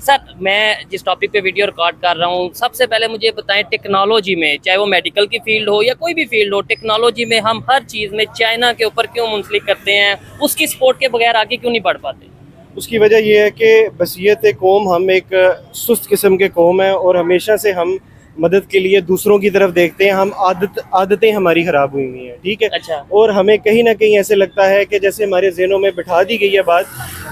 Sir, मैं जिस topic पे वीडियो रिकॉर्ड कर रहा हूँ, सबसे पहले मुझे बताएं टेक्नोलॉजी में, चाहे वो मेडिकल की फील्ड हो या कोई भी फील्ड हो, टेक्नोलॉजी में हम हर चीज़ में चाइना के ऊपर क्यों मुंसलिक करते हैं, उसकी सपोर्ट के बगैर आगे क्यों नहीं बढ़ पाते? उसकी वजह यह है कि बसीयत कौम, हम एक सुस्त किस्म के कौम हैं और हमेशा से हम मदद के लिए दूसरों की तरफ देखते हैं। हम आदतें हमारी ख़राब हुई हुई हैं, ठीक है। अच्छा। और हमें कहीं ना कहीं ऐसे लगता है कि जैसे हमारे जहनों में बिठा दी गई है बात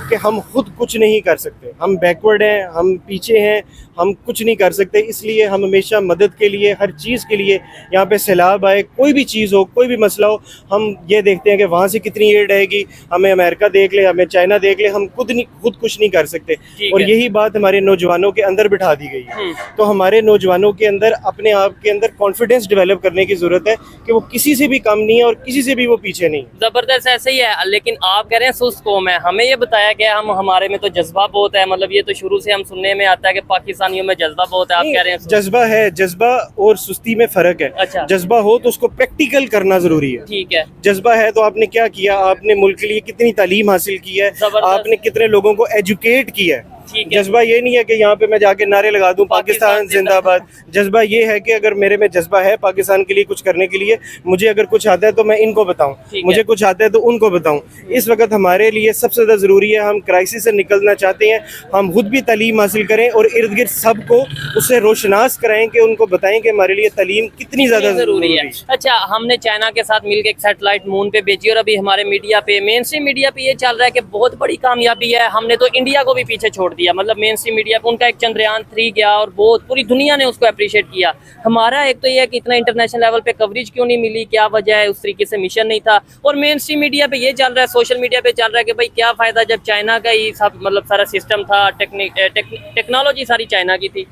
कि हम खुद कुछ नहीं कर सकते, हम बैकवर्ड हैं, हम पीछे हैं, हम कुछ नहीं कर सकते। इसलिए हम हमेशा मदद के लिए, हर चीज़ के लिए, यहाँ पे सैलाब आए, कोई भी चीज़ हो, कोई भी मसला हो, हम ये देखते हैं कि वहाँ से कितनी एड आएगी, हमें अमेरिका देख ले, हमें चाइना देख ले, हम खुद कुछ नहीं कर सकते। और यही बात हमारे नौजवानों के अंदर बिठा दी गई है। तो हमारे नौजवानों के अंदर अपने आप के अंदर कॉन्फिडेंस डेवलप करने की ज़रूरत है कि वो किसी से भी कम नहीं है और किसी से भी वो पीछे नहीं। जबरदस्त, ऐसे ही है। लेकिन आप कह रहे हैं सुस्त कौम है, हमें ये बताया गया हम हमारे में तो जज्बा बहुत है, मतलब ये तो शुरू से हम सुनने में आता है कि पाकिस्तानियों में जज्बा बहुत है। आप कह रहे हैं जज्बा है, जज्बा और सुस्ती में फर्क है। अच्छा। जज्बा हो तो उसको प्रैक्टिकल करना जरूरी है। ठीक है। जज्बा है तो आपने क्या किया, आपने मुल्क के लिए कितनी तालीम हासिल की है, आपने कितने लोगों को एजुकेट किया है। जज्बा ये नहीं है कि यहाँ पे मैं जाके नारे लगा दूं पाकिस्तान जिंदाबाद। जज्बा ये है कि अगर मेरे में जज्बा है पाकिस्तान के लिए कुछ करने के लिए, मुझे अगर कुछ आता है तो मैं इनको बताऊं, मुझे कुछ आता है तो उनको बताऊं। इस वक्त हमारे लिए सबसे ज्यादा जरूरी है, हम क्राइसिस से निकलना चाहते हैं, हम खुद भी तालीम हासिल करें और इर्द गिर्द सबको उससे रोशनास कराएं कि उनको बताएं कि हमारे लिए तालीम कितनी ज्यादा जरूरी है। अच्छा, हमने चाइना के साथ मिलकर एक सैटेलाइट मून पे भेजी और अभी हमारे मीडिया पे, मेन स्ट्रीम मीडिया पे ये चल रहा है कि बहुत बड़ी कामयाबी है, हमने तो इंडिया को भी पीछे छोड़ दिया। मतलब मेन स्ट्रीम मीडिया पे उनका एक चंद्रयान 3 गया और बहुत पूरी दुनिया ने उसको अप्रिशिएट किया। हमारा एक तो ये है कि इतना इंटरनेशनल लेवल पे कवरेज क्यों नहीं मिली, क्या वजह है, उस तरीके से मिशन नहीं था। और मेन स्ट्रीम मीडिया पे ये चल रहा है, सोशल मीडिया पे चल रहा है कि भाई क्या फायदा जब चाइना का ही सब मतलब सारा सिस्टम था, टेक्नोलॉजी सारी चाइना की थी।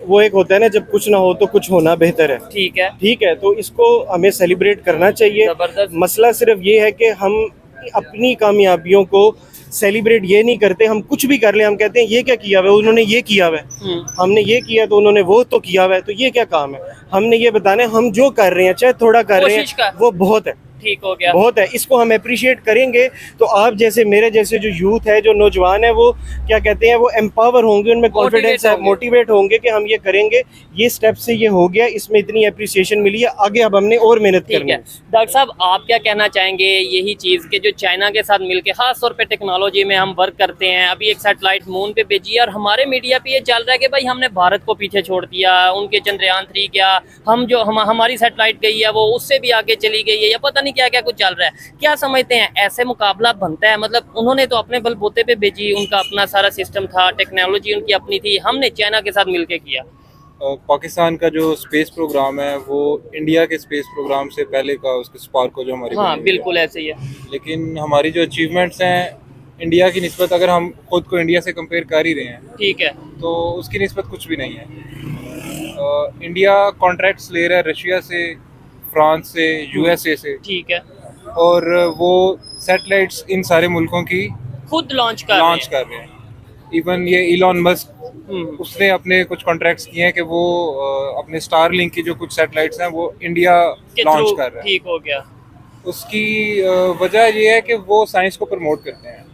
वो एक होता है ना, जब कुछ ना हो तो कुछ होना बेहतर है। ठीक है। ठीक है, तो इसको हमें सेलिब्रेट करना चाहिए। मसला सिर्फ ये है कि हम अपनी कामयाबियों को सेलिब्रेट ये नहीं करते। हम कुछ भी कर ले, हम कहते हैं ये क्या किया हुआ है, उन्होंने ये किया हुआ है, हमने ये किया तो उन्होंने वो तो किया हुआ है, तो ये क्या काम है। हमने ये बताना है हम जो कर रहे हैं, चाहे थोड़ा कर रहे हैं, वो बहुत है, ठीक हो गया, बहुत है। इसको हम अप्रिशिएट करेंगे तो आप जैसे मेरे जैसे जो यूथ है, जो नौजवान है, वो क्या कहते हैं, वो एम्पावर होंगे, उनमें कॉन्फिडेंस है, मोटिवेट होंगे कि हम ये करेंगे, ये स्टेप से ये हो गया, इसमें इतनी अप्रिसिएशन मिली है, आगे अब हमने और मेहनत करनी है। डॉक्टर साहब, आप क्या कहना चाहेंगे यही चीज़ के जो चाइना के साथ मिलके खास तौर पे टेक्नोलॉजी में हम वर्क करते हैं, अभी एक सैटेलाइट मून पे भेजी है और हमारे मीडिया पे ये चल रहा है कि भाई हमने भारत को पीछे छोड़ दिया, उनके चंद्रयान 3 गया, हम जो हमारी सैटेलाइट गई है वो उससे भी आगे चली गई है, या पता नहीं क्या क्या कुछ चल रहा है। क्या समझते हैं, ऐसे मुकाबला बनता है? मतलब उन्होंने तो अपने बलबूते पे भेजी, उनका अपना सारा सिस्टम था, टेक्नोलॉजी उनकी अपनी थी, हमने चाइना के साथ मिलके किया। पाकिस्तान का जो स्पेस प्रोग्राम है वो इंडिया के स्पेस प्रोग्राम से पहले का, उसके स्पार्क को जो हमारी, हाँ बिल्कुल ऐसे ही है। लेकिन हमारी जो अचीवमेंट्स हैं इंडिया की निस्बत, अगर हम खुद को इंडिया से कंपेयर कर ही रहे हैं, ठीक है, तो उसकी निस्बत कुछ भी नहीं है। इंडिया कॉन्ट्रैक्ट्स ले रहा है रशिया से, फ्रांस से, यूएसए से, ठीक है, और वो सैटेलाइट्स इन सारे मुल्कों की खुद लॉन्च कर रहे हैं। इवन ये इलॉन मस्क, उसने अपने कुछ कॉन्ट्रैक्ट्स किए हैं कि वो अपने स्टारलिंक की जो कुछ सैटेलाइट्स हैं वो इंडिया लॉन्च कर रहा है। ठीक हो गया। उसकी वजह ये है कि वो साइंस को प्रमोट करते हैं।